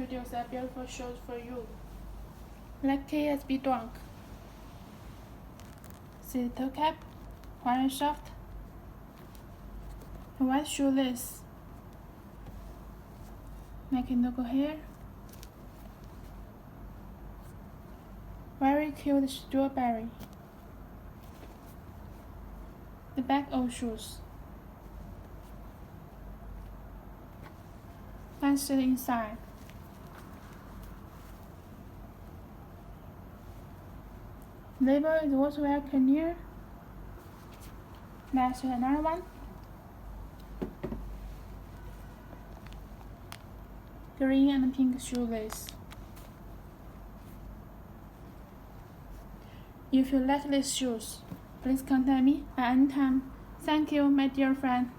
introduce a beautiful shoes for you. Let chaos be drunk. See the toe cap, very soft. A white shoelace. Making logo here. Very cute strawberry. The back of shoes. Fancy inside. Label is also very clear. Next, another one. Green and pink shoelace. If you like these shoes, please contact me at any time. Thank you, my dear friend.